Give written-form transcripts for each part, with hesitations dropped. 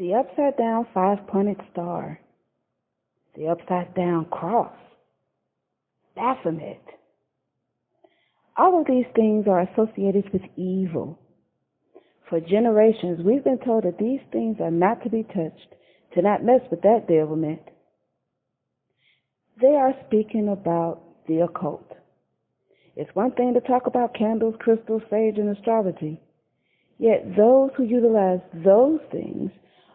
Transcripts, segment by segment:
The upside-down five-pointed star, the upside-down cross, Baphomet. All of these things are associated with evil. For generations, we've been told that these things are not to be touched, to not mess with that devilment. They are speaking about the occult. It's one thing to talk about candles, crystals, sage, and astrology. Yet those who utilize those things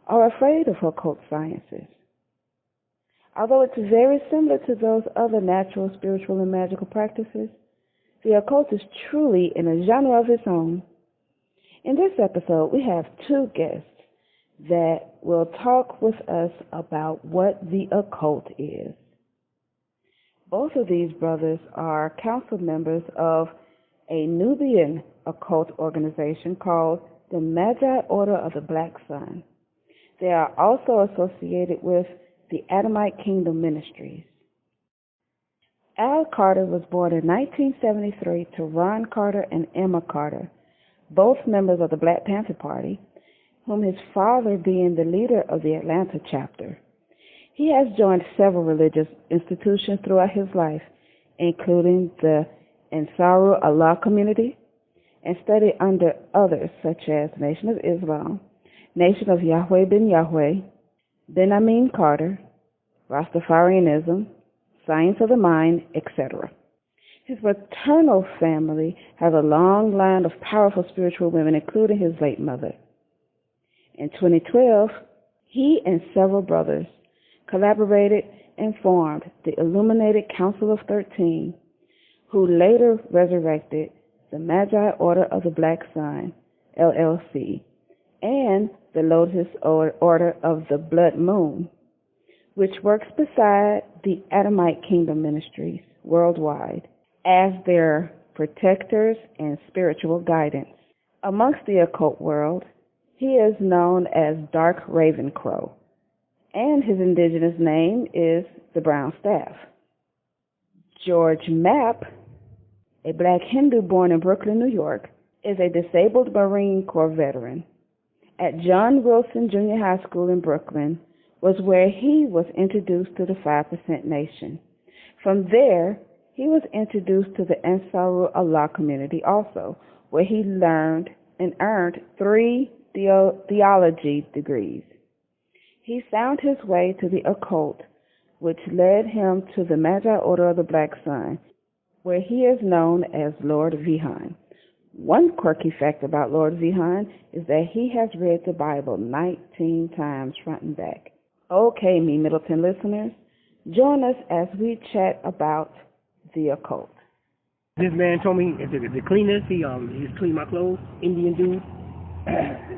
are afraid of occult sciences. Although it's very similar to those other natural, spiritual, and magical practices, the occult is truly in a genre of its own. In this episode, we have two guests that will talk with us about what the occult is. Both of these brothers are council members of a Nubian occult organization called the Magi Order of the Black Sun. They are also associated with the Adamite Kingdom Ministries. Al Carter was born in 1973 to Ron Carter and Emma Carter, both members of the Black Panther Party, whom his father being the leader of the Atlanta chapter. He has joined several religious institutions throughout his life, including the Ansarul Allah community, and studied under others such as Nation of Islam, Nation of Yahweh Ben Yahweh, Ben Amin Carter, Rastafarianism, Science of the Mind, etc. His maternal family has a long line of powerful spiritual women, including his late mother. In 2012, he and several brothers collaborated and formed the Illuminated Council of 13, who later resurrected the Magi Order of the Black Sun, LLC, and the Lotus Order of the Blood Moon, which works beside the Adamite Kingdom Ministries worldwide as their protectors and spiritual guidance. Amongst the occult world, he is known as Dark Raven Crow, and his indigenous name is the Brown Staff. George Mapp, a black Hindu born in Brooklyn, New York, is a disabled Marine Corps veteran. At John Wilson Junior High School in Brooklyn was where he was introduced to the 5% Nation. From there, he was introduced to the Ansarul Allah community also, where he learned and earned 3 theology degrees. He found his way to the occult, which led him to the Magi Order of the Black Sun, where he is known as Lord Vihaan. One quirky fact about Lord Vihaan is that he has read the Bible 19 times front and back. Okay, Me Middleton listeners, join us as we chat about the occult. This man told me the cleaners, he just cleaned my clothes, Indian dude.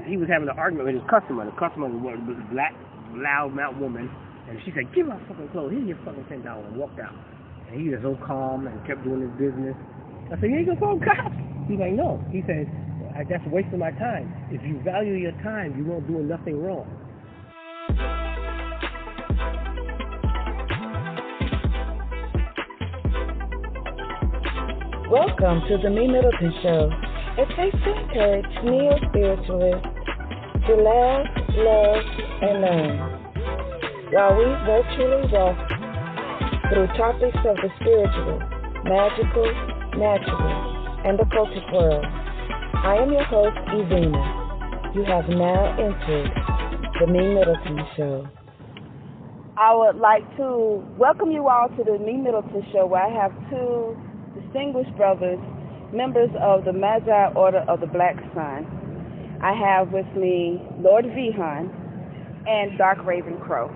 He was having an argument with his customer. The customer was a black, loud-mouthed woman, and she said, "Give my fucking clothes, here's your fucking $10," and walked out. And he was so calm and kept doing his business. I said, "You ain't gonna call cops?" He's like, "No." He said, "That's a waste of my time. If you value your time, you won't do nothing wrong." Welcome to the Me Middleton Show, a place to encourage neo-spiritualists to laugh, love, and learn, while we virtually walk through topics of the spiritual, magical, natural, and occultic world. I am your host, Evina. You have now entered the Me Middleton Show. I would like to welcome you all to the Me Middleton Show, where I have two distinguished brothers, members of the Magi Order of the Black Sun. I have with me Lord Vihaan and Dark Raven Crow.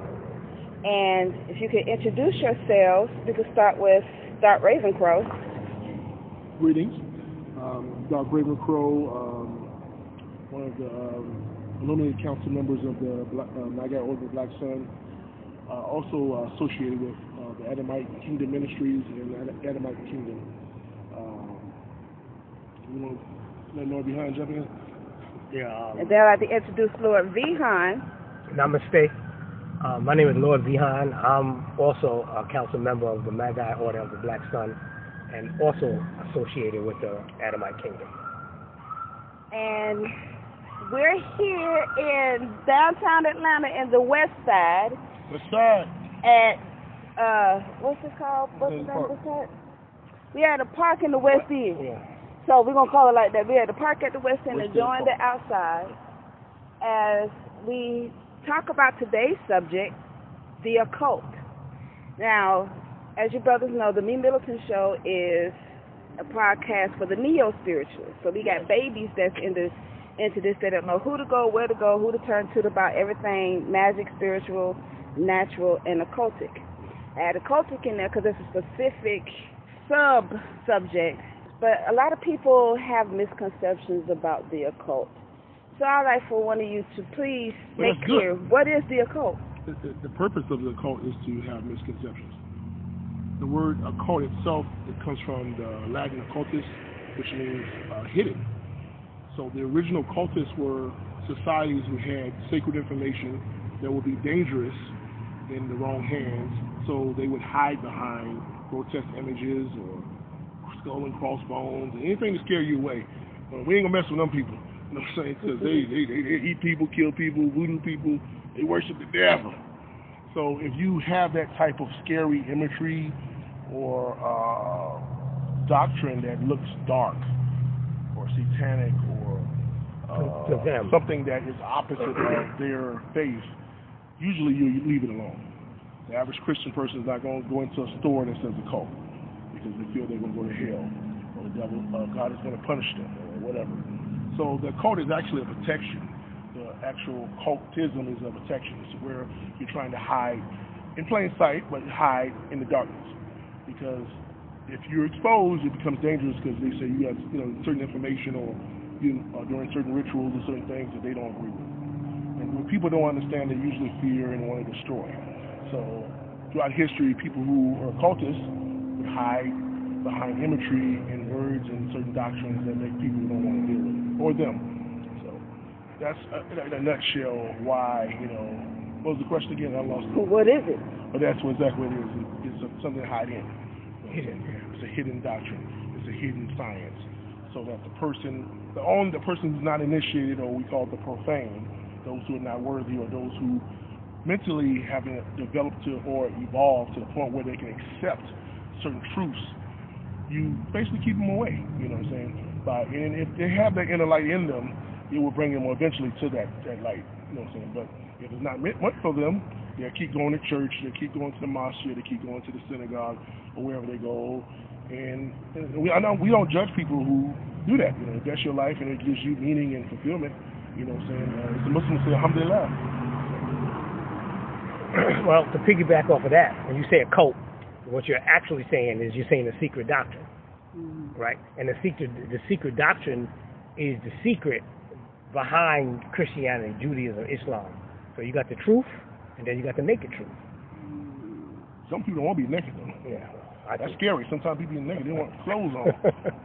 And if you could introduce yourselves, we could start with Dark Raven Crow. Greetings. Dark Raven Crow, one of the illuminated council members of the Magi Order of the Black Sun, also associated with the Adamite Kingdom Ministries and the Adamite Kingdom. You want to let Lord Vihaan jump in? Yeah. And then I'd like to introduce Lord Vihaan. Namaste. My name is Lord Vihaan. I'm also a council member of the Magi Order of the Black Sun, and also associated with the Adamite Kingdom. And We're here in downtown Atlanta in the West Side West Side. at, what's it called? What's the name of that? We're at a park in the West End. Yeah. So we're going to call it like that. We're at the park at the West End, West End enjoying the Park. outside as we talk about today's subject, the occult. Now, as you brothers know, the Me Militant Show is a podcast for the neo-spiritualists. So we got babies that's into this. They don't know who to go, where to go, who to turn to about everything magic, spiritual, natural, and occultic. I add occultic in there because it's a specific sub-subject. But a lot of people have misconceptions about the occult. So I'd like for one of you to please make clear, what is the occult? The purpose of the occult is to have misconceptions. The word occult itself, it comes from the Latin occultus, which means hidden. So the original cultists were societies who had sacred information that would be dangerous in the wrong hands, so they would hide behind grotesque images or skull and crossbones, and anything to scare you away. We ain't gonna mess with them people, you know what I'm saying? Because they eat people, kill people, voodoo people, they worship the devil. So if you have that type of scary imagery or doctrine that looks dark or satanic or something that is opposite of their faith, usually you leave it alone. The average Christian person is not going to go into a store that says occult because they feel they're going to go to hell or the devil, God is going to punish them or whatever. So the occult is actually a protection. The actual cultism is a protection. It's where you're trying to hide in plain sight, but hide in the darkness. Because if you're exposed, it becomes dangerous because they say you have certain information or during certain rituals or certain things that they don't agree with. And when people don't understand, they usually fear and want to destroy. So throughout history, people who are occultists would hide behind imagery and words and certain doctrines that make people don't want to deal with it, or them. So that's in a nutshell why, what was the question again? I lost it. What is it? But that's exactly what it is. It's something to hide in. It's a hidden doctrine. It's a hidden science. So that the person who's not initiated, or we call it the profane, those who are not worthy, or those who mentally haven't developed to or evolved to the point where they can accept certain truths, you basically keep them away. You know what I'm saying? And if they have that inner light in them, it will bring them eventually to that light. You know what I'm saying? But if it's not meant for them, they'll keep going to church, they'll keep going to the mosque, they keep going to the synagogue or wherever they go. And I know we don't judge people who do that. If that's your life and it gives you meaning and fulfillment, you know what I'm saying? As the Muslims say, alhamdulillah. Well, to piggyback off of that, when you say occult, what you're actually saying is you're saying a secret doctrine, right? And the secret doctrine is the secret behind Christianity, Judaism, Islam. So you got the truth, and then you got the naked truth. Some people don't want to be naked, though. Yeah. That's scary. Sometimes people be naked, they want clothes on.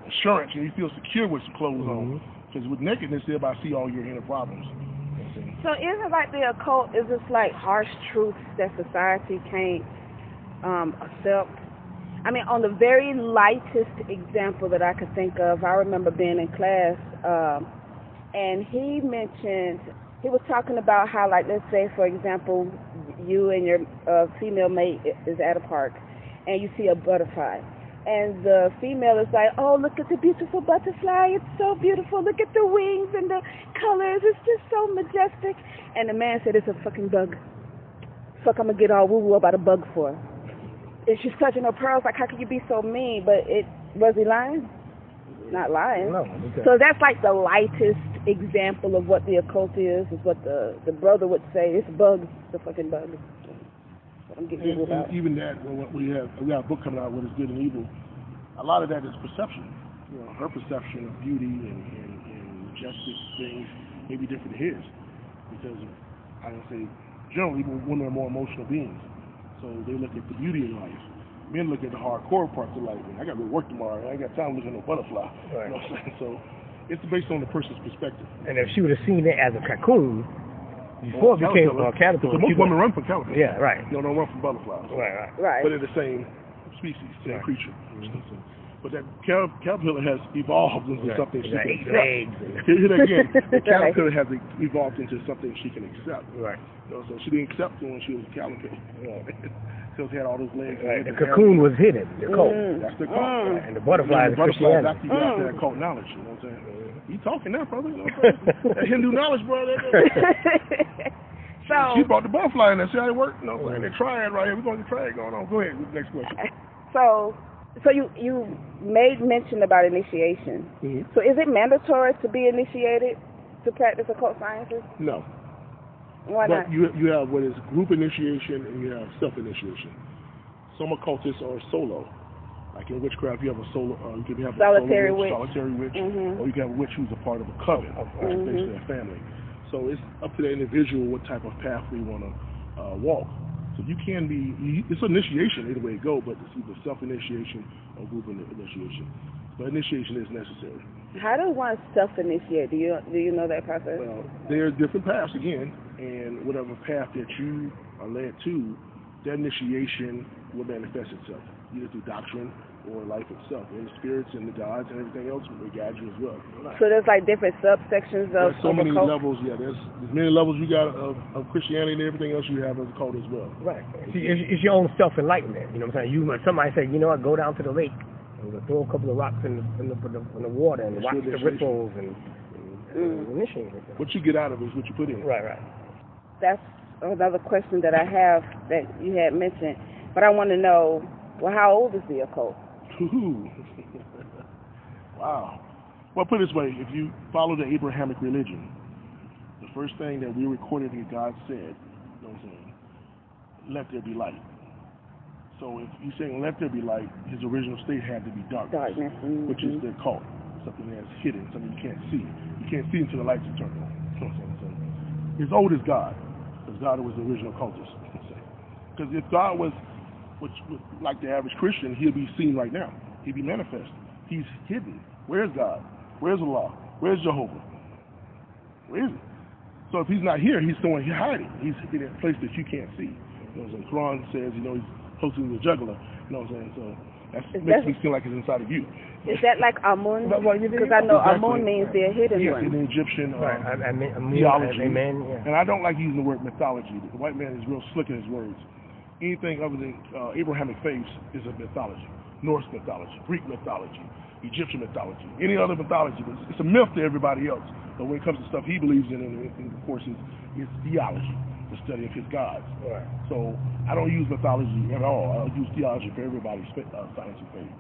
Insurance, and you feel secure with some clothes on. Because with nakedness, they about see all your inner problems. So isn't like the occult, is this like harsh truths that society can't accept? I mean, on the very lightest example that I could think of, I remember being in class, and he was talking about how, like, let's say, for example, you and your female mate is at a park, and you see a butterfly. And the female is like, oh, look at the beautiful butterfly. It's so beautiful. Look at the wings and the colors. It's just so majestic. And the man said, it's a fucking bug. Fuck, I'm going to get all woo-woo about a bug for. And she's touching her pearls. Like, how can you be so mean? But was he lying? Not lying. No. Okay. So that's like the lightest example of what the occult is what the brother would say. It's bugs. It's a fucking bug. And even that, we got a book coming out, What is Good and Evil. A lot of that is perception. Her perception of beauty and majestic things may be different to his, because I would say generally women are more emotional beings, so they look at the beauty in life. Men look at the hardcore parts of life. I got to go to work tomorrow. I ain't got time to look at no butterfly. Right. You know what I'm saying? So it's based on the person's perspective. And if she would have seen it as a cocoon before it became a caterpillar. So most women run from caterpillars. Yeah, right. Don't run from butterflies. Right. But they're the same species, same creature. But that caterpillar has evolved into something she can accept. Legs. Hear that again. The caterpillar has evolved into something she can accept. Right. You know, so she didn't accept it when she was a caterpillar. Because she had all those legs. Right. The cocoon was hidden. The cult. That's the cult. And the butterfly is Christianity. After you got that occult knowledge, you know what I'm saying? You talking now, brother? You know what I'm saying? That Hindu knowledge, brother. So she brought the butterfly in there. See how it worked? You know what I'm saying? They tried right here. We're going to try it going on. Go ahead. Next question. So you made mention about initiation. Mm-hmm. So is it mandatory to be initiated to practice occult sciences? No. Why not? But you have what is group initiation and you have self-initiation. Some occultists are solo. Like in witchcraft, you have a solo. You can have solitary a witch, or you can have a witch who's a part of a coven, which is basically a family. So it's up to the individual what type of path they want to walk. So you can be, it's initiation either way it go, but it's either self-initiation or group initiation. But initiation is necessary. How does one self-initiate? Do you know that process? Well, there are different paths again, and whatever path that you are led to, that initiation will manifest itself, either through doctrine or life itself, and the spirits and the gods and everything else will guide you as well. So there's like different subsections of There's so many occult? levels, yeah. There's many levels you got of Christianity and everything else you have as a cult as well. Right. See, it's your own self-enlightenment. You know what I'm saying? Somebody say, you know what, go down to the lake and throw a couple of rocks in the water and watch the ripples and initiate. What you get out of it is what you put in. Right. That's another question that I have that you had mentioned. But I want to know, well, how old is the occult? Wow. Well, put it this way, if you follow the Abrahamic religion, the first thing that we recorded that God said, you know what I'm saying, let there be light. So if you're saying let there be light, his original state had to be darkness. Which is the occult, something that's hidden, something you can't see. You can't see until the lights are turned on. You know what I'm saying? So, as old as God, because God was the original occultist. Because if God was like the average Christian, he'll be seen right now. He'll be manifest. He's hidden. Where's God? Where's Allah? Where's Jehovah? Where is he? So if he's not here, he's somewhere hiding. He's in a place that you can't see. You know what I'm saying? The Quran says, he's closer to the jugular. You know what I'm saying? So that makes me feel like it's inside of you. Is that like Amun? Because I know Amun means the hidden one. In the Egyptian theology. And I don't like using the word mythology. The white man is real slick in his words. Anything other than Abrahamic faiths is a mythology. Norse mythology, Greek mythology, Egyptian mythology, any other mythology. It's a myth to everybody else. But when it comes to stuff he believes in, and of course, is theology, the study of his gods. Right. So I don't use mythology at all. I use theology for everybody's science and faith.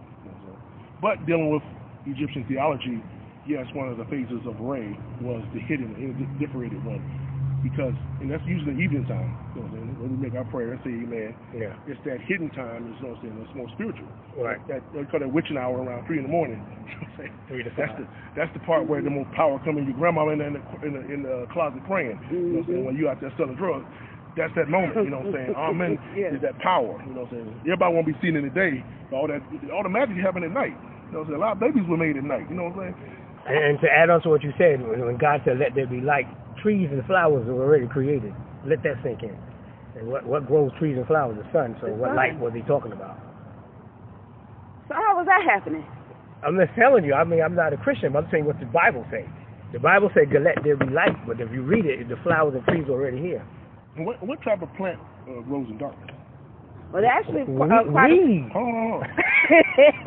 But dealing with Egyptian theology, yes, one of the phases of Ray was the hidden, differentiated one. And that's usually evening time, you know what I'm saying? When we make our prayer and say amen, it's that hidden time, you know what I'm saying, it's more spiritual. Right. They call that witching hour around 3 in the morning. You know what I'm saying? That's the part where the most power comes in. Your grandma in the closet praying, you know what I'm saying, when you out there selling drugs. That's that moment, you know what I'm saying? Amen is that power, you know what I'm saying? Everybody won't be seen in the day, but all the magic happened at night. You know what I'm saying? A lot of babies were made at night, you know what I'm saying? And to add on to what you said, when God said, let there be light, trees and flowers were already created. Let that sink in. And what grows trees and flowers? The sun. So what light was he talking about? So how was that happening? I'm just telling you. I mean, I'm not a Christian, but I'm saying what the Bible says. The Bible said, let there be light. But if you read it, the flowers and trees are already here. And what type of plant grows in darkness? Well, actually, Hold on.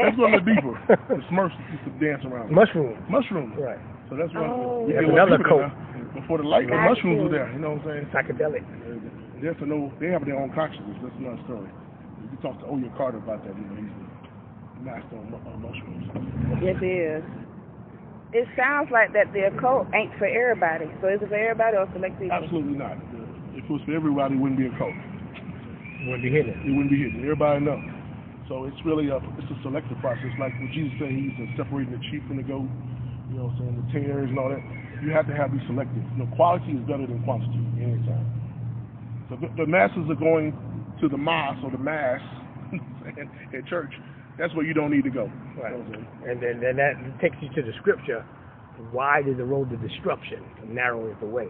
Let's go a little deeper. The Smurfs used to dance around. Mushrooms. Right. So that's one. That's another cult. Before the light, the mushrooms were there. You know what I'm saying? Psychedelic. They have their own consciousness. That's another story. You talk to Oya Carter about that. He's the master on mushrooms. Yes, he is. It sounds like that the occult ain't for everybody. So is it for everybody or select people? Absolutely not. If it was for everybody, it wouldn't be a cult. It wouldn't be hidden. It wouldn't be hidden. Everybody knows. So it's really it's a selective process. Like what Jesus said, he's separating the sheep from the goat. You know what I'm saying? The tares and all that. You have to be selective. Quality is better than quantity anytime. So the masses are going to the mosque or the mass at church. That's where you don't need to go. Right. And then that takes you to the scripture. Wide is the road to destruction, and narrow is the way.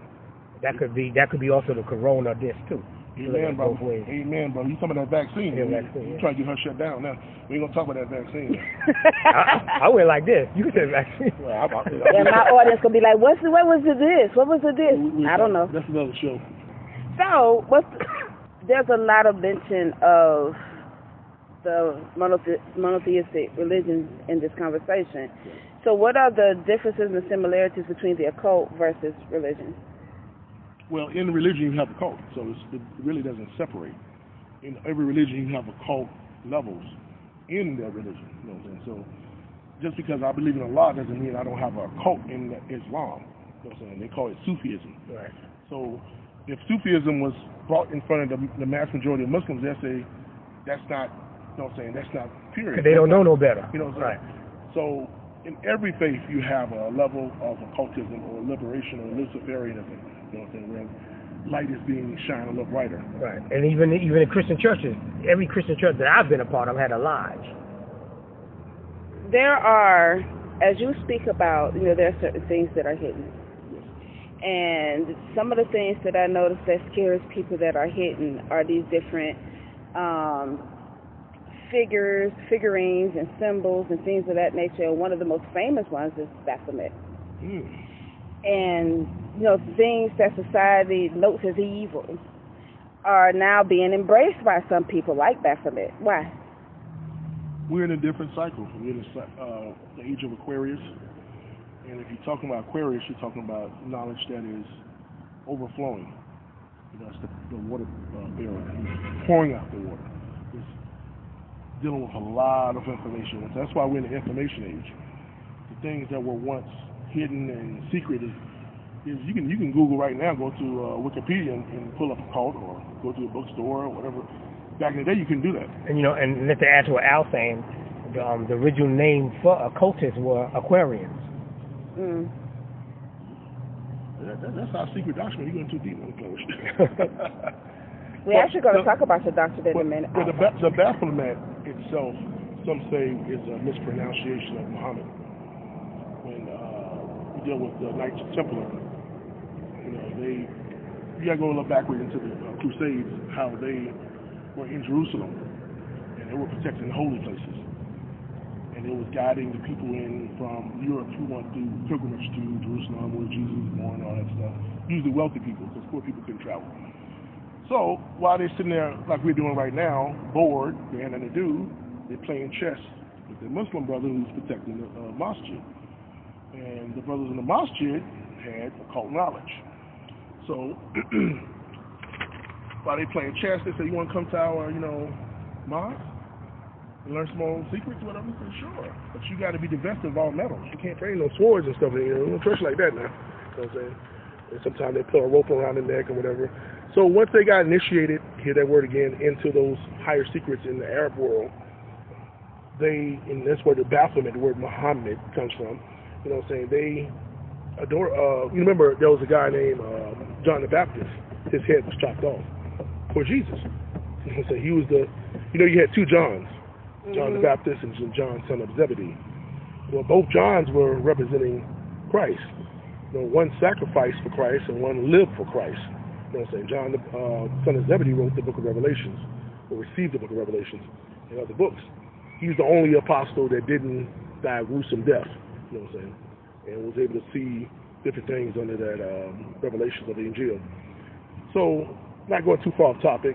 That could be also the corona disc too. Amen, bro. Amen, bro. You talking about that vaccine? Yeah, you trying to get her shut down now. We ain't gonna talk about that vaccine. I went like this. You can say vaccine. Well, and my audience gonna be like, what was it this? What was it this? I don't know. That's another show. So, there's a lot of mention of the monotheistic religions in this conversation. So what are the differences and similarities between the occult versus religion? Well, in religion you have occult, so it really doesn't separate. In every religion you have occult levels in their religion. You know what I'm saying? So just because I believe in Allah doesn't mean I don't have a cult in Islam. You know what I'm saying? They call it Sufism. Right. So if Sufism was brought in front of the mass majority of Muslims, they'll say that's not, you know what I'm saying, that's not pure. Because they don't know no better. You know what I'm saying? Right. So in every faith you have a level of occultism or liberation or Luciferianism. You know what I'm saying? Where light is being shined a little brighter. Right. And even in Christian churches, every Christian church that I've been a part of had a lodge. There are, as you speak about, there are certain things that are hidden. And some of the things that I notice that scares people that are hidden are these different figurines and symbols and things of that nature. And one of the most famous ones is Baphomet. And things that society notes as evil are now being embraced by some people, like Baphomet. Why? We're in a different cycle. We're in the age of Aquarius. And if you're talking about Aquarius, you're talking about knowledge that is overflowing. That's the water bearer. He's pouring out the water. It's dealing with a lot of information. That's why we're in the information age. The things that were once hidden and secret is you can Google right now, go to Wikipedia and pull up a cult, or go to a bookstore or whatever. Back in the day, you couldn't do that. And and to add to what Al's saying, the original name for occultists were Aquarians. That's our secret doctrine. You're going too deep on the We're actually going to talk about your doctrine in a minute. But the Baphomet itself, some say, is a mispronunciation of Muhammad. When we deal with the Knights Templar, you got to go a little backward into the Crusades, how they were in Jerusalem and they were protecting the holy places, and it was guiding the people in from Europe who went through pilgrimage to Jerusalem where Jesus was born and all that stuff. Usually wealthy people, because poor people couldn't travel. So while they're sitting there like we're doing right now, bored, they had nothing to do, they're playing chess with the Muslim brother who's protecting the masjid. And the brothers in the masjid had occult knowledge. So while they playing chess, they say, you want to come to our, mosque and learn some more secrets or whatever? I said, sure. But you got to be divested of all metals. You can't bring no swords and stuff in here. No church like that now. You know what I'm saying? And sometimes they put a rope around the neck or whatever. So once they got initiated, hear that word again, into those higher secrets in the Arab world, and that's where the Baphomet, the word Muhammad, comes from. You know what I'm saying? They adore, you remember there was a guy named John the Baptist. His head was chopped off for Jesus. You know what I'm saying? He was you had two Johns, John the Baptist and John, son of Zebedee. Well, both Johns were representing Christ. One sacrificed for Christ and one lived for Christ. You know what I'm saying? John, the son of Zebedee, wrote the book of Revelations, or received the book of Revelations and other books. He's the only apostle that didn't die a gruesome death, you know what I'm saying, and was able to see different things under that Revelations of the Injil. So, not going too far off topic,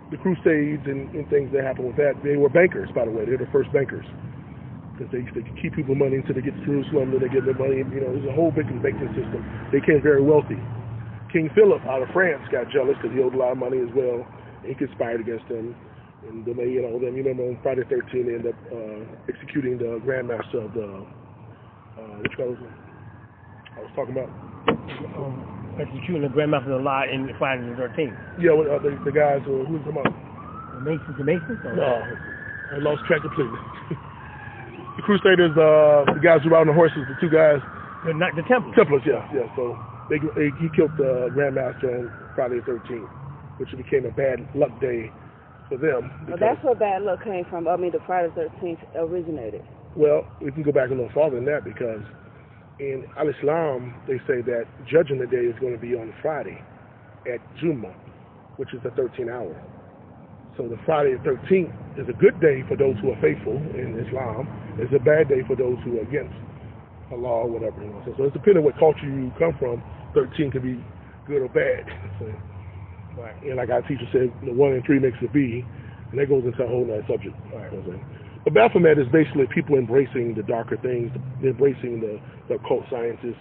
the Crusades and things that happened with that, they were bankers, by the way. They're the first bankers. Because they could keep people money until they get to Jerusalem, then they get their money. There's a whole big banking system. They became very wealthy. King Philip out of France got jealous because he owed a lot of money as well. He conspired against them. And then they, them. You remember on Friday the 13th, they ended up executing the Grand Master of the, which guy was it? I was talking about? Executing the Grand Master of the Law in Friday the 13th. Yeah, the guys, who was them up? The Masons? No, I lost track completely. The Crusaders, the guys who ride on the horses, the two guys. The Templars. Templars, yeah. So he killed the Grand Master on Friday the 13th, which became a bad luck day for them. Well, that's where bad luck came from. The Friday the 13th originated. Well, we can go back a little farther than that, because in Al-Islam, they say that Judgment Day is going to be on Friday at Jummah. which is the 13th hour. So the Friday the 13th is a good day for those who are faithful in Islam. It's a bad day for those who are against Allah or whatever. So it's depending on what culture you come from. 13 can be good or bad. Right. And like our teacher said, 1 and 3 makes a B, and that goes into a whole other subject. Right. But Baphomet is basically people embracing the darker things, embracing the occult sciences,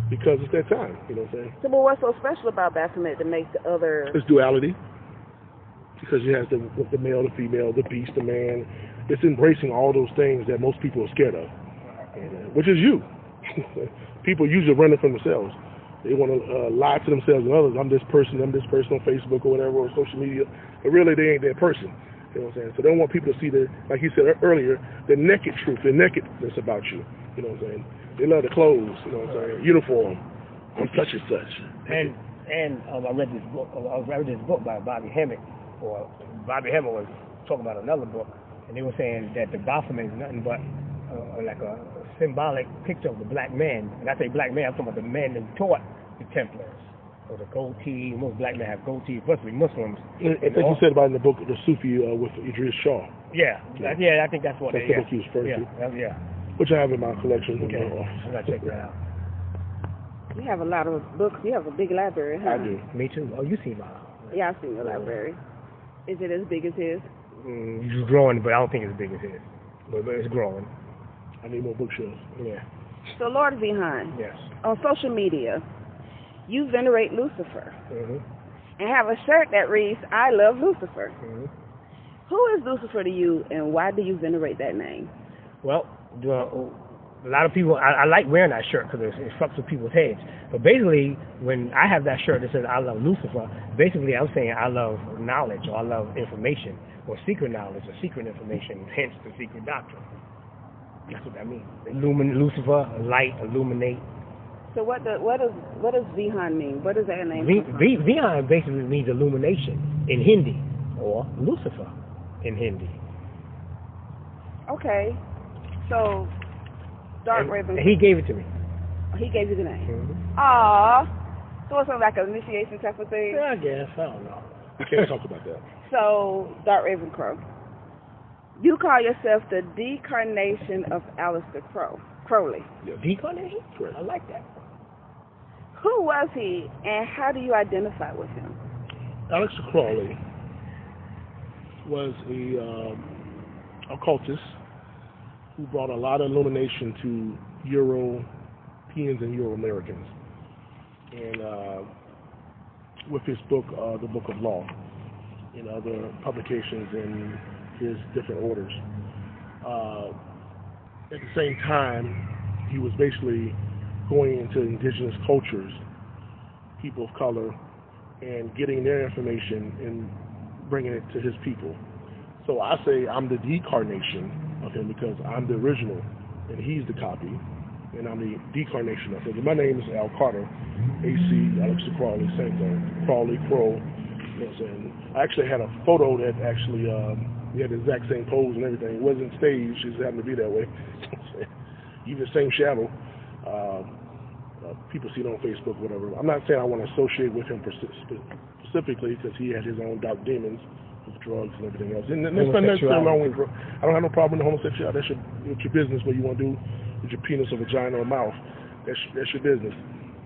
because it's their time. You know what I'm saying? So, but what's so special about Baphomet that makes the other? It's duality. Because you have the male, the female, the beast, the man. It's embracing all those things that most people are scared of, which is you. People usually running from themselves. They want to lie to themselves and others. I'm this person on Facebook or whatever, or social media. But really, they ain't that person. You know what I'm saying? So they don't want people to see like you said earlier, the naked truth, the nakedness about you. You know what I'm saying? They love the clothes. You know what I'm saying? Uniform. I'm such and such. And I read this book. I read this book by Bobby Hemmett. Or Bobby Hemmett was talking about another book, and they were saying that the Baphomet is nothing but like a symbolic picture of the black man. And I say black man, I'm talking about the man that taught the Templars. Or the goatee. Most black men have goatee, especially Muslims. I think you said about in the book, the Sufi with Idris Shah. Yeah, I think that's what that's the book he was referring to. Yeah. Which I have in my collection. Okay. I'm going to check that out. You have a lot of books. You have a big library, huh? I do. Me too. Oh, you see mine. Yeah, I've seen your library. Is it as big as his? It's growing, but I don't think it's as big as his. But it's growing. I need more bookshelves. Yeah. So, Lord Vihaan, Yes. on social media, you venerate Lucifer Mm-hmm. and have a shirt that reads, I love Lucifer. Mm-hmm. Who is Lucifer to you, and why do you venerate that name? Well, a lot of people, I like wearing that shirt because it fucks with people's heads. But basically, when I have that shirt that says I love Lucifer, basically I'm saying I love knowledge, or I love information, or secret knowledge, or secret information, hence the secret doctrine. That's what that means. Lucifer, light, illuminate. So what does Vihaan mean? What does that name mean? Vihaan basically means illumination in Hindi, or Lucifer in Hindi. Okay. So, Dark Raven. He gave it to me. He gave you the name. Mm-hmm. Aww. So it's like an initiation type of thing? Yeah, I guess. I don't know. We can't talk about that. So, Dark Raven Crow. You call yourself the decarnation of Aleister Crowley. Yes. Decarnation? Correct. I like that. Who was he, and how do you identify with him? Aleister Crowley was a occultist who brought a lot of illumination to Europeans and Euro-Americans. And with his book, The Book of Law, and other publications in his different orders. At the same time, he was basically going into indigenous cultures, people of color, and getting their information and bringing it to his people. So I say I'm the decarnation of him because I'm the original and he's the copy, and I'm the decarnation of him. My name is Al Carter, AC, Aleister Crowley, same thing. Crowley, Crow, you know what I'm saying? I actually had a photo that actually, we had the exact same pose and everything. It wasn't staged, it just happened to be that way. Even the same shadow. People see it on Facebook, whatever. I'm not saying I want to associate with him specifically because he had his own dark demons with drugs and everything else. And there's nothing wrong with drugs. I don't have no problem with homosexuality. That's your business, what you want to do with your penis or vagina or mouth. That's your business.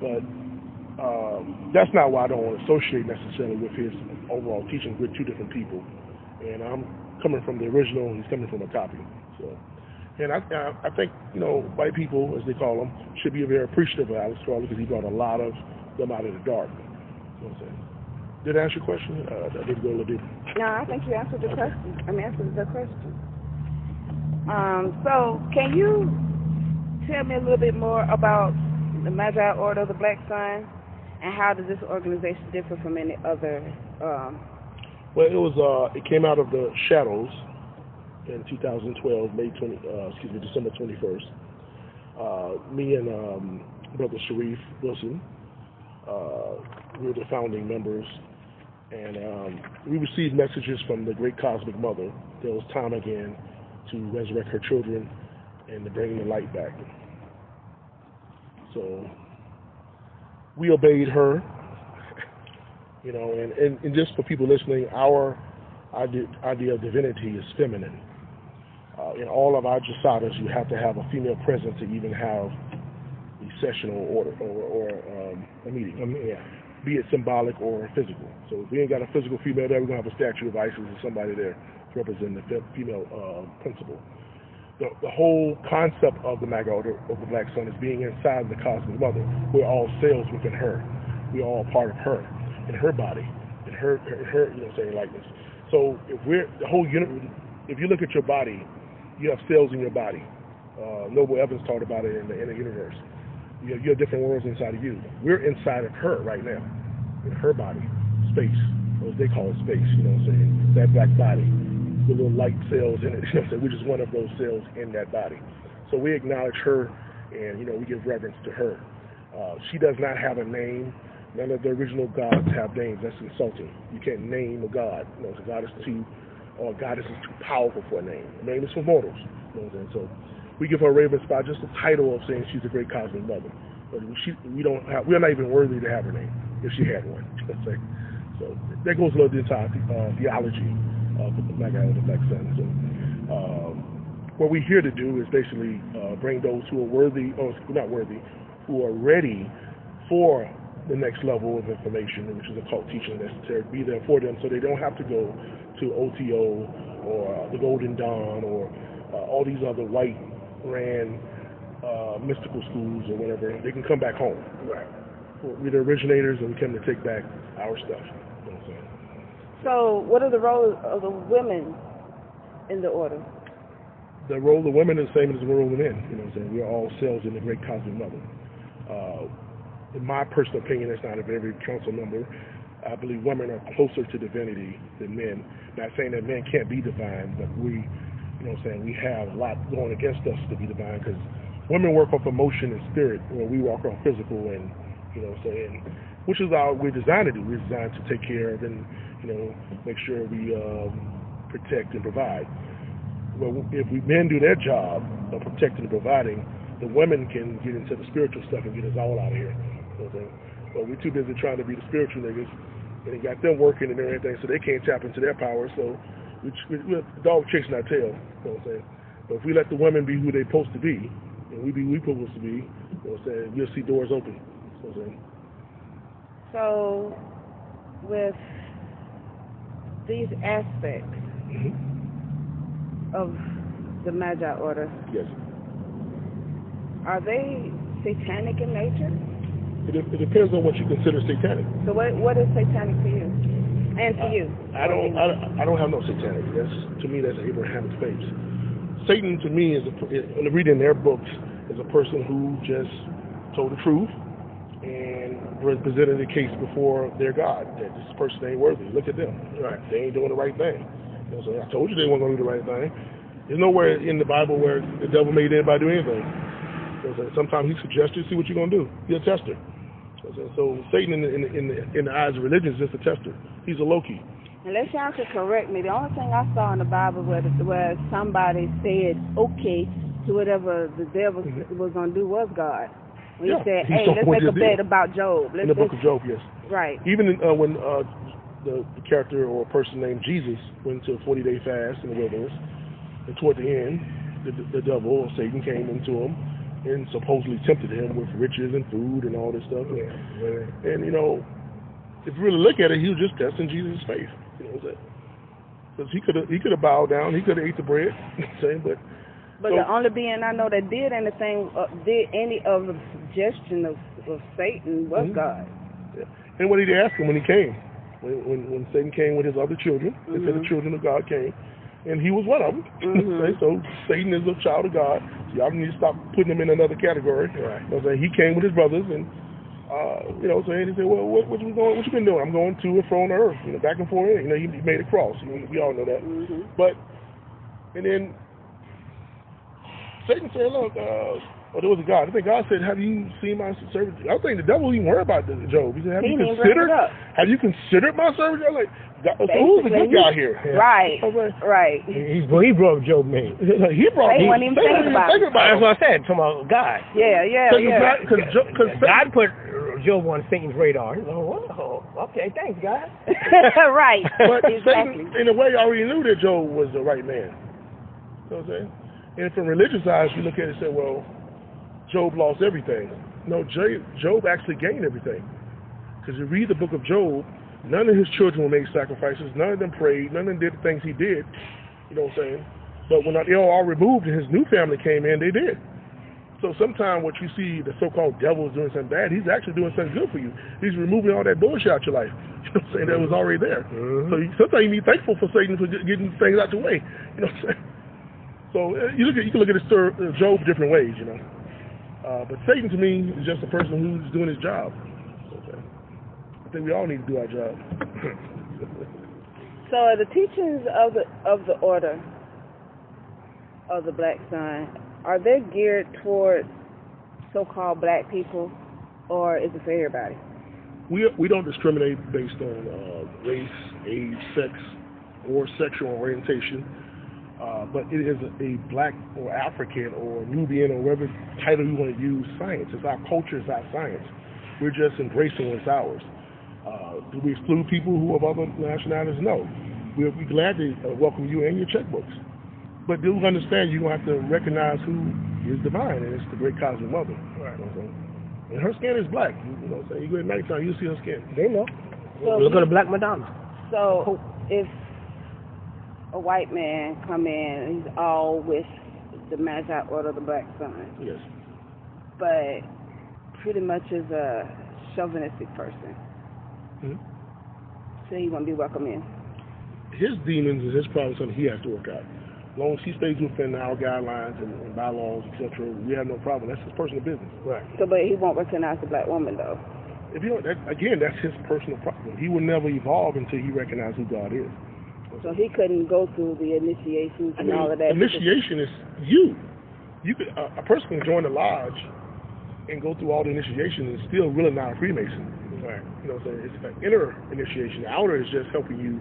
But that's not why I don't want to associate necessarily with his overall teaching. We're two different people. And I'm coming from the original, he's coming from a copy. So. And I think, white people, as they call them, should be very appreciative of Aleister Crowley because he brought a lot of them out of the dark. You know what I'm saying? Did I answer your question? I didn't go a little deeper. No, I think you answered the question. Answered the question. So, can you tell me a little bit more about the Magi Order of the Black Sun, and how does this organization differ from any other? Well, it came out of the shadows in 2012, December 21st. Me and Brother Sharif Wilson, we were the founding members, and we received messages from the Great Cosmic Mother. There was time again to resurrect her children and to bring the light back. So we obeyed her, You know, and just for people listening, our idea of divinity is feminine. In all of our jasadas, you have to have a female present to even have the sessional order or a meeting. Be it symbolic or physical. So if we ain't got a physical female there, we're going to have a statue of Isis and somebody there to represent the female principle. The whole concept of the Magi order of the Black Sun is being inside the cosmic mother. We're all cells within her. We're all part of her, in her body, in her likeness. So if we're the whole unit, if you look at your body, you have cells in your body. Noble Evans talked about it in the universe. You have different worlds inside of you. We're inside of her right now, in her body, space, or as they call it space, that black body, with little light cells in it, we're just one of those cells in that body. So we acknowledge her, and, we give reverence to her. She does not have a name. None of the original gods have names. That's insulting. You can't name a god. A god is or a goddess is too powerful for a name. A name is for mortals. So we give her reverence by just the title of saying she's a great cosmic mother. But we're not even worthy to have her name if she had one. So that goes a little into our theology of the Magi of the Black Sun. So what we're here to do is basically bring those who are worthy, or not worthy, who are ready for the next level of information, which is occult teaching necessary, be there for them so they don't have to go to OTO or the Golden Dawn or all these other white ran mystical schools or whatever. They can come back home. Right. We're the originators, and we come to take back our stuff. You know what I'm saying? So what are the roles of the women in the order? The role of the women is the same as the role of the men. You know what I'm saying? We're all cells in the great cosmic mother. In my personal opinion, that's not a very council number. I believe women are closer to divinity than men. Not saying that men can't be divine, but we have a lot going against us to be divine, because women work off emotion and spirit, where we walk off physical, and which is we're designed to do. We're designed to take care of and make sure we protect and provide. Well, if men do their job of protecting and providing, the women can get into the spiritual stuff and get us all out of here. But we're too busy trying to be the spiritual niggas, and it got them working and everything, so they can't tap into their power. So we're dog chasing our tail. You know what I'm saying? But if we let the women be who they're supposed to be, and we be who we're supposed to be, you know what I'm saying, you'll see doors open. You know what I'm saying? So with these aspects of the Magi order, yes, are they satanic in nature? It depends on what you consider satanic. So what is satanic to you? And to you? I don't have no satanic. To me, that's Abrahamic faith. Satan, to me, reading their books, is a person who just told the truth and presented a case before their God that this person ain't worthy. Look at them. Right. They ain't doing the right thing. So I told you they weren't going to do the right thing. There's nowhere in the Bible where the devil made anybody do anything. Sometimes he suggests you, see what you're going to do. He's a tester. So Satan, in the eyes of religion, is just a tester. He's a Loki. Unless y'all could correct me, the only thing I saw in the Bible where somebody said okay to whatever the devil was going to do was God. When he said, hey, let's make a bet about Job. In the book of Job, yes. Right. Even when the character or person named Jesus went into a 40-day fast in the wilderness, and toward the end, the devil or Satan came into him and supposedly tempted him with riches and food and all this stuff. Yeah. And if you really look at it, he was just testing Jesus' faith. Because he could have bowed down, he could have ate the bread. But the only being I know that did anything, did any of the suggestion of Satan was God. Yeah. And what did he ask him when he came? When Satan came with his other children, they said the children of God came. And he was one of them. So Satan is a child of God. So y'all need to stop putting him in another category. Right. He came with his brothers, and he said, "Well, what you been doing?" "I'm going to and fro on the earth, back and forth." He made a cross. We all know that. But and then Satan said, "Look, there was a God." I think God said, "Have you seen my servant?" I think the devil even worried about Job. He said, "Have you considered my servant?" I was like, so who's the good guy here? Right, right. He brought Job name. He brought. They weren't even thinking about it. That's what I said. Talking about God. Yeah. Because God put Job on Satan's radar. Oh, okay, thanks, guys. Right. But Exactly. Satan, in a way, already knew that Job was the right man. You know what I'm saying? And from religious eyes, you look at it and say, well, Job lost everything. No, Job actually gained everything. Because you read the book of Job, none of his children made sacrifices, none of them prayed, none of them did the things he did. You know what I'm saying? But when they were all removed and his new family came in, they did. So sometimes what you see the so-called devil is doing something bad, he's actually doing something good for you. He's removing all that bullshit out your life. You know what I'm saying? That was already there. Mm-hmm. So sometimes you need thankful for Satan for getting things out your way. You know what I'm saying? So you can look at Job different ways, you know. But Satan to me is just a person who's doing his job. Okay. I think we all need to do our job. So are the teachings of the order of the Black Sun, are they geared toward so-called black people, or is it for everybody? We don't discriminate based on race, age, sex, or sexual orientation. But it is a black or African or Nubian or whatever title you want to use science. It's our culture, it's our science. We're just embracing what's ours. Do we exclude people who have other nationalities? No. We'll be glad to welcome you and your checkbooks. But do understand you're going to have to recognize who is divine, and it's the great cosmic mother. Right. You know what I'm saying? And her skin is black. You know what I'm saying? You go at nighttime, you see her skin. They know. So look at the Black Madonna. So if a white man come in, he's all with the Magi order of the Black Sun. Yes. But pretty much is a chauvinistic person. Mm-hmm. So he won't be welcome in. His demons is his problem, something he has to work out. As long as he stays within our guidelines and bylaws, etc., we have no problem. That's his personal business. Right. So, but he won't recognize the black woman, though. If you again, that's his personal problem. He will never evolve until he recognizes who God is. So he couldn't go through the initiations and all of that. Initiation is you. You could a person can join the lodge and go through all the initiation and still really not a Freemason. Right. You know what I'm saying? It's an inner initiation. The outer is just helping you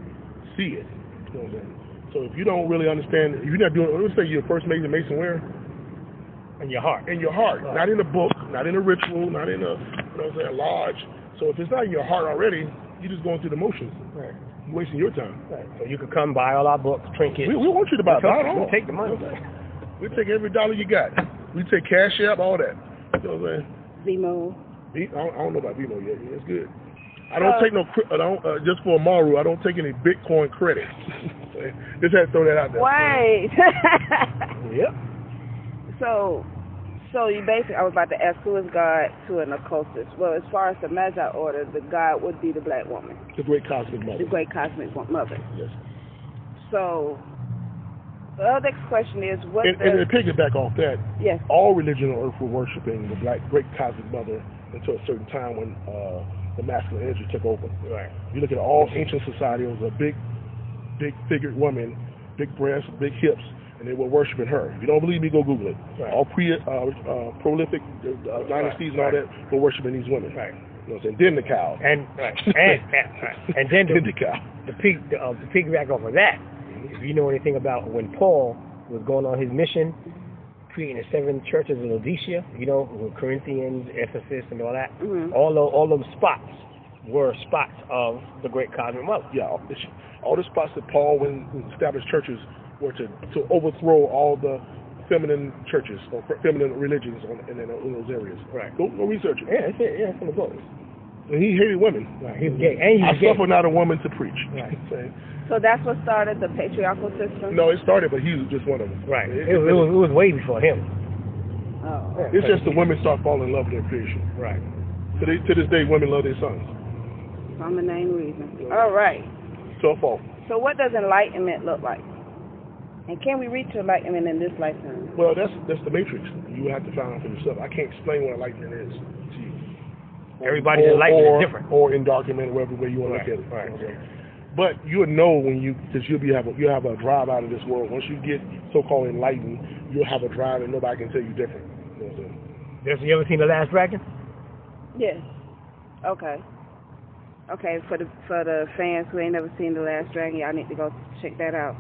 see it. You know what I'm saying? So if you don't really understand, if you're not doing, let's say you're a first Mason where? In your heart. In your heart. Right. Not in a book, not in a ritual, not in a, you know what I'm saying, a lodge. So if it's not in your heart already, you're just going through the motions. Right. You're wasting your time. Right. So you could come buy all our books, trinkets. We want you to buy it. We'll take the money. We'll take every dollar you got. We take Cash App, all that. You know what I'm saying? Vimo. I don't know about Vimo yet. It's good. I don't take no, just for a Maru, I don't take any Bitcoin credit. Just had to throw that out there. Wait. Yep. So you basically, I was about to ask, who is God to an occultist? Well, as far as the Magi order, the God would be the black woman. The great cosmic mother. The great cosmic mother. Yes. So the next question is, what? And to piggyback off that, yes. All religion on earth were worshiping the great cosmic mother until a certain time when the masculine energy took over. Right. If you look at all ancient society, it was a big figured woman, big breasts, big hips, and they were worshiping her. If you don't believe me, go Google it. Right. All prolific dynasties and all that were worshiping these women. Right. You know what I'm saying? Then the cow. And then the cow. To piggyback off of that, if you know anything about when Paul was going on his mission, creating the 7 churches in Laodicea, you know, with Corinthians, Ephesus, and all that, mm-hmm. all those spots were spots of the great cosmic mother. Yeah, all the spots that Paul, when he established churches, were to overthrow all the feminine churches or feminine religions in those areas. Right. Go research it. Yeah, that's it. Yeah, it's in the books. And he hated women. Right. He was gay. And he was I suffer not a woman to preach. Right. So that's what started the patriarchal system? No, it started, but he was just one of them. Right. It was way before him. Oh. Yeah. It's just the women start falling in love with their creation. Right. To this day, women love their sons. Some the main reason. All right. So fault. So what does enlightenment look like? And can we reach enlightenment in this lifetime? Well, that's the matrix. You have to find out for yourself. I can't explain what enlightenment is to you. Everybody's enlightenment is different. Or endarkenment, whatever way you want to look at it. Right. Okay. But you'll know because you'll have a drive out of this world. Once you get so-called enlightened, you'll have a drive and nobody can tell you different. You know what I'm saying? You ever seen The Last Dragon? Yes. Okay. Okay, for the fans who ain't never seen The Last Dragon, y'all need to go check that out.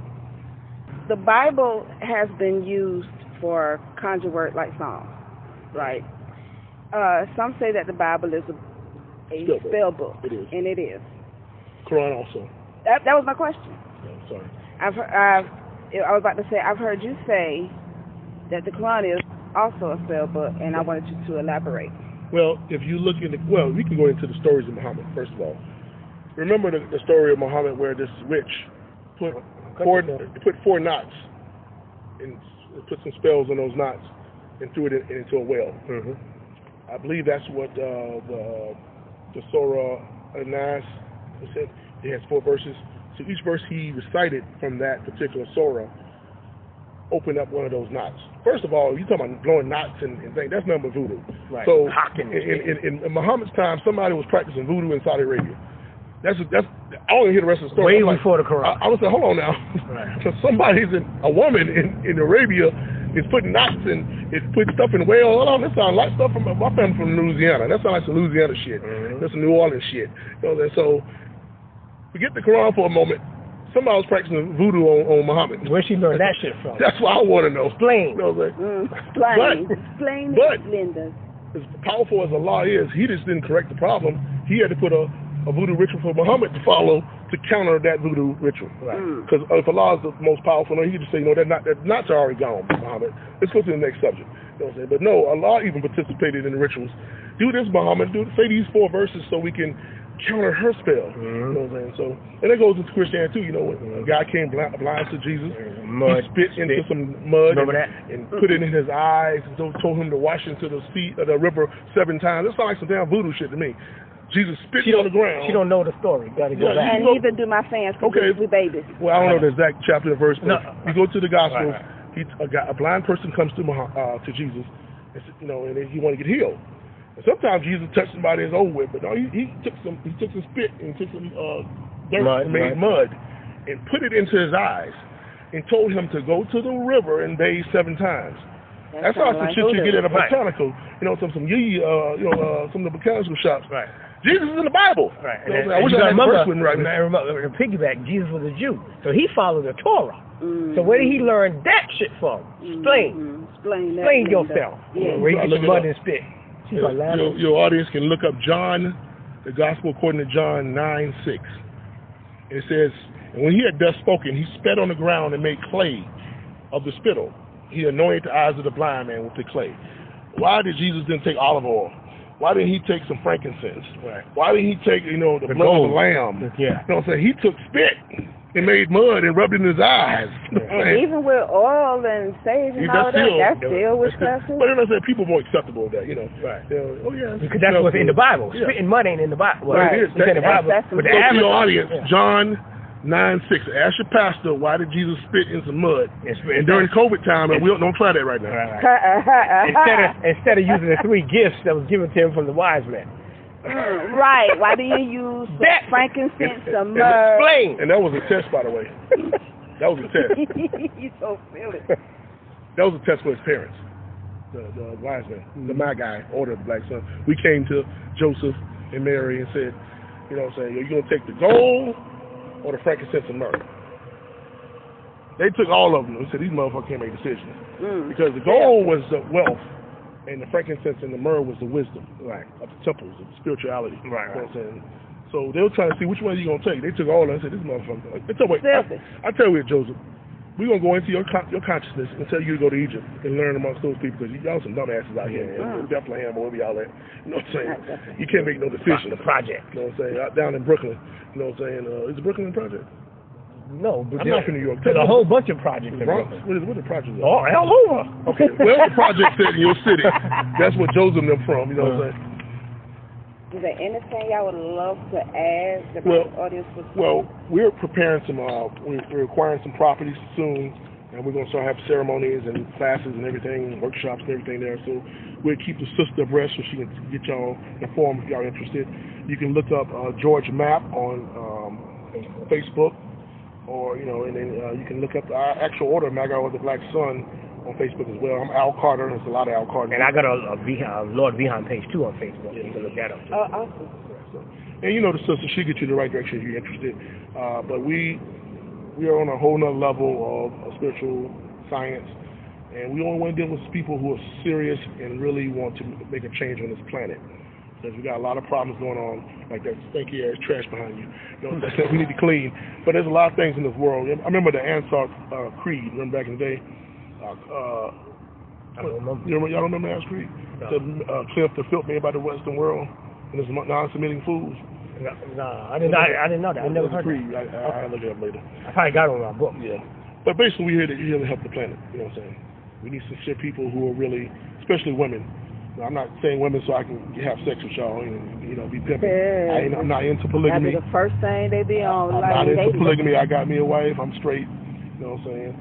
The Bible has been used for conjure word like songs, right? Some say that the Bible is a spell book. It is. And it is. Quran also. That was my question. No, sorry. I was about to say, I've heard you say that the Quran is also a spell book, and I wanted you to elaborate. Well, if you look in we can go into the stories of Muhammad, first of all. Remember the story of Muhammad where this witch put 4 knots and put some spells on those knots and threw it into a well. Mm-hmm. I believe that's what the Surah An-Nas said. It has 4 verses. So each verse he recited from that particular surah opened up one of those knots. First of all, you talking about blowing knots and things, that's nothing but voodoo. Right. So in Muhammad's time, somebody was practicing voodoo in Saudi Arabia. That's I don't even hear the rest of the story. Way before the Quran. I would say, hold on now. Right. So a woman in Arabia is putting knots and is putting stuff in whales. Hold on, that sounds like stuff from my family from Louisiana. That sounds like some Louisiana shit. Mm-hmm. That's some New Orleans shit. You know, so forget the Quran for a moment. Somebody was practicing voodoo on Muhammad. Where she learned that shit from? That's what I want to know. Explain. You know what I'm saying? Explain but it, Linda. As powerful as Allah is, he just didn't correct the problem. He had to put a voodoo ritual for Muhammad to follow to counter that voodoo ritual. Because if Allah is the most powerful, he could just say, that knots are already gone, Muhammad. Let's go to the next subject. You know what I'm saying? But no, Allah even participated in the rituals. Do this, Muhammad. Say these 4 verses so we can counter her spell. You know what I'm saying? So, and that goes into Christianity too. You know, when a guy came blind to Jesus, he spit into some mud and put it in his eyes and told him to wash into the sea of the river 7 times. That sounds like some damn voodoo shit to me. Jesus spit on the ground. She don't know the story. Got to go back. And neither do my fans. Okay, we babies. Well, I don't know the exact chapter and verse, but you go to the Gospels. A blind person comes to Jesus, and he want to get healed. And sometimes Jesus touched somebody that's over with, but no, he took some spit and took some dirt and made mud and put it into his eyes and told him to go to the river and bathe 7 times. That's not some shit you get at a botanical, some of the botanical shops. Right. Jesus is in the Bible. Right. I wish I had the verse with me right now. Remember, piggyback, Jesus was a Jew, so he followed the Torah. So where did he learn that shit from? Explain. Explain yourself. Where he gets mud and spit. Your audience can look up John, the Gospel according to John 9:6. It says, and when he had thus spoken, he spat on the ground and made clay of the spittle. He anointed the eyes of the blind man with the clay. Why did Jesus didn't take olive oil? Why didn't he take some frankincense? Right. Why didn't he take, the blood of the lamb? Yeah. You know what I'm saying? He took spit and made mud and rubbed it in his eyes. And even with oil and sage and all that, that's still witchcraft. But then I said people are more acceptable with that, Right. Oh yeah. Because that's what's in the Bible. Yeah. Spit and mud ain't in the Bible. Well, it is. It's in the Bible. But the average audience, John 9:6. Ask your pastor, why did Jesus spit in some mud? And during COVID time, and we don't try that right now. Right. Instead of using the 3 gifts that was given to him from the wise men. Right. Why do you use frankincense, some myrrh? Explain. And that was a test, by the way. That was a test. You so silly. That was a test for his parents, the wise men, the Magi, order of the black son. We came to Joseph and Mary and said, are you going to take the gold or the frankincense and myrrh? They took all of them. They said, these motherfuckers can't make decisions. Because the gold was the wealth, and the frankincense and the myrrh was the wisdom of the temples, of the spirituality. Right. You know what I'm saying? So they were trying to see which one are you going to take. They took all of them and said, this motherfucker. I tell you, Joseph, we're going to go into your consciousness and tell you to go to Egypt and learn amongst those people, because y'all some dumbasses out here in Bethlehem or wherever y'all at. You know what I'm saying? You can't make no decisions. The project. You know what I'm saying? Out down in Brooklyn. You know what I'm saying? Is it Brooklyn Project? No, but I'm not from New York. There's a whole bunch of projects in Bronx. Brooklyn. What are the projects? All over. Okay. Well, the project said in your city. That's what Joseph and them from. You know what I'm saying? Is there anything y'all would love to add that the audience would see? Well, we're preparing some, we're acquiring some properties soon, and we're going to start having ceremonies and classes and everything, workshops and everything there. So we'll keep the sister abreast so she can get y'all informed if y'all interested. You can look up George Map on Facebook, or, and then you can look up the actual order of Magi or the Black Sun on Facebook as well. I'm Al Carter. There's a lot of Al Carter. And I got a Lord Vihaan page too on Facebook. You can look that up too. Awesome. And the sister, she'll get you in the right direction if you're interested. But we are on a whole nother level of spiritual science, and we only want to deal with people who are serious and really want to make a change on this planet. because we got a lot of problems going on, like that stinky ass trash behind you. You know, that we need to clean. But there's a lot of things in this world. I remember the Ansar Creed. Remember back in the day? I don't remember. Y'all don't remember Ansar Creed? No. The clean up the filth made by the Western world and there's non-Semitic fools. No, I didn't know that. I never heard Creed. that. I'll look it up later. I probably got it on my book. Yeah. But basically, we're here to help the planet. You know what I'm saying? We need some shit people who are really, especially women. Now, I'm not saying women so I can have sex with y'all and, you know, be pimping. I'm not into polygamy. That'd be the first thing they be on. I'm not into polygamy. I got me a wife. I'm straight. You know what I'm saying?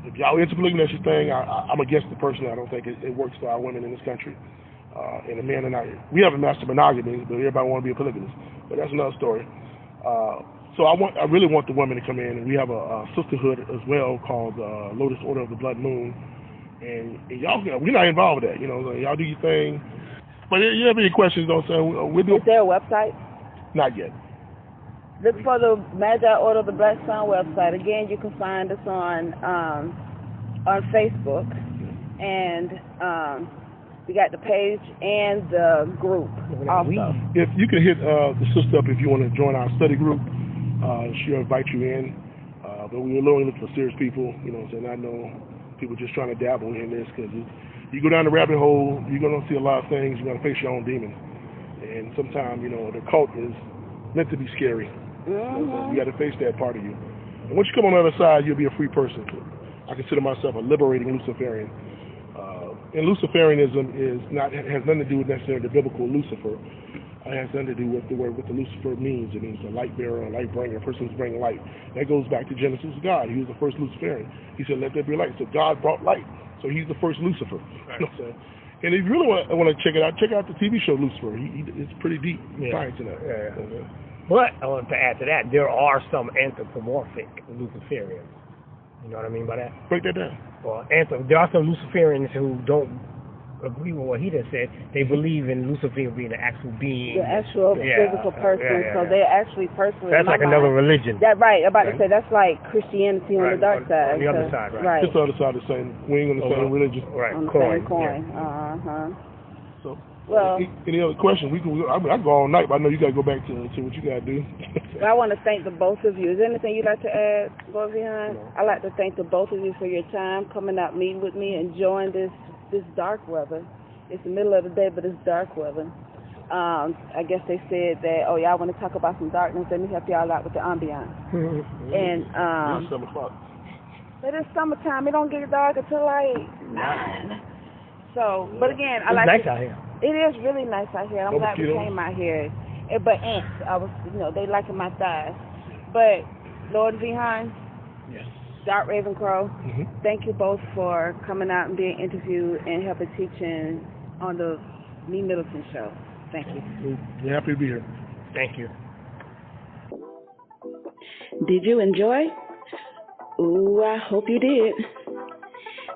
If y'all into polygamy, that's your thing. I'm against the person. I don't think it works for our women in this country. And the men are not. We have a master monogamy, but everybody want to be a polygamist. But that's another story. So I really want the women to come in, and we have a sisterhood as well called Lotus Order of the Blood Moon. And y'all, we're not involved with that. You know, y'all do your thing. But if you have any questions, don't say we'll do. Is there a website? Not yet. Look for the Magi Order of the Black Sun website. Again, you can find us on Facebook, and we got the page and the group also. If you can hit the sister up if you want to join our study group, she'll invite you in. But we're only looking for serious people. You know what I'm saying? I know people just trying to dabble in this because you go down the rabbit hole, you're going to see a lot of things. You're going to face your own demons. And sometimes, you know, the cult is meant to be scary. You got to face that part of you. And once you come on the other side, you'll be a free person. I consider myself a liberating Luciferian. And Luciferianism has nothing to do with necessarily the biblical Lucifer. It has nothing to do with what the Lucifer means. It means a light bearer, a light bringer, a person who's bringing light. That goes back to Genesis. God, he was the first Luciferian. He said, "Let there be light." So God brought light. So he's the first Lucifer. Right. You know what I'm saying? And if you really want to check it out the TV show Lucifer. It's pretty deep science in that. Yeah. But I want to add to that, there are some anthropomorphic Luciferians. You know what I mean by that? Break that down. Well, there are some Luciferians who don't agree with what he just said. They believe in Lucifer being an actual being. The actual physical person. So they're actually personally. That's like another religion. That right. I'm about to say that's like Christianity on the dark side. On the other side, right. It's the other side of the same wing on the same religion. Right. On the same coin. So, well, any other questions? I can go all night, but I know you got to go back to what you got to do. I want to thank the both of you. Is there anything you'd like to add, Vihaan? I'd like to thank the both of you for your time, coming out, meeting with me, enjoying this dark weather. It's the middle of the day, but it's dark weather. I guess they said that, y'all want to talk about some darkness, let me help y'all out with the ambiance. And it's 7 o'clock. But it's summertime. It don't get dark until like 9. So, but again, I like nice out here. It is really nice out here. I'm glad we came out here. But ants, they liking my thighs. But Lord Vihaan, yes. Dark Raven Crow, thank you both for coming out and being interviewed and helping teaching on the Me Middleton show. Thank you. We're happy to be here. Thank you. Did you enjoy? Ooh, I hope you did.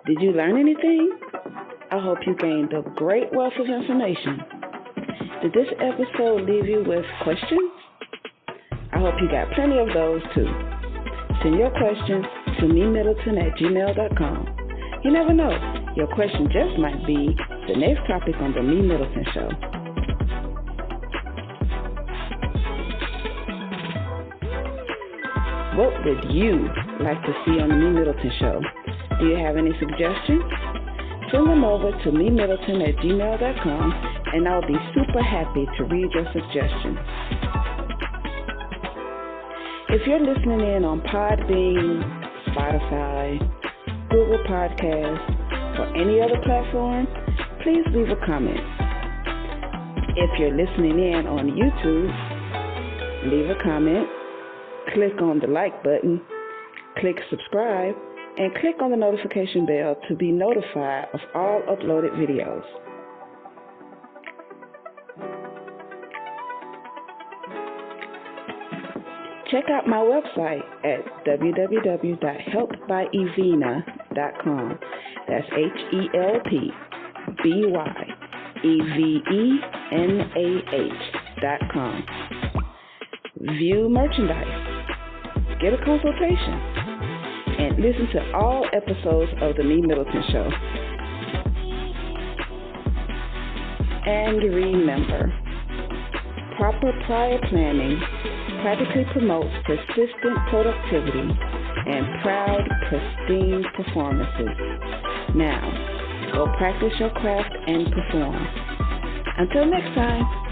Did you learn anything? I hope you gained a great wealth of information. Did this episode leave you with questions? I hope you got plenty of those too. Send your questions to memiddleton@gmail.com. You never know, your question just might be the next topic on the Me Middleton Show. What would you like to see on the Me Middleton Show? Do you have any suggestions? Send them over to memiddleton@gmail.com and I'll be super happy to read your suggestions. If you're listening in on Podbean, Spotify, Google Podcasts, or any other platform, please leave a comment. If you're listening in on YouTube, leave a comment, click on the like button, click subscribe, and click on the notification bell to be notified of all uploaded videos. Check out my website at www.helpedbyevena.com. That's HELPBYEVENAH.com. View merchandise, get a consultation, and listen to all episodes of The Me Middleton Show. And remember, proper prior planning practically promotes persistent productivity and proud, pristine performances. Now, go practice your craft and perform. Until next time.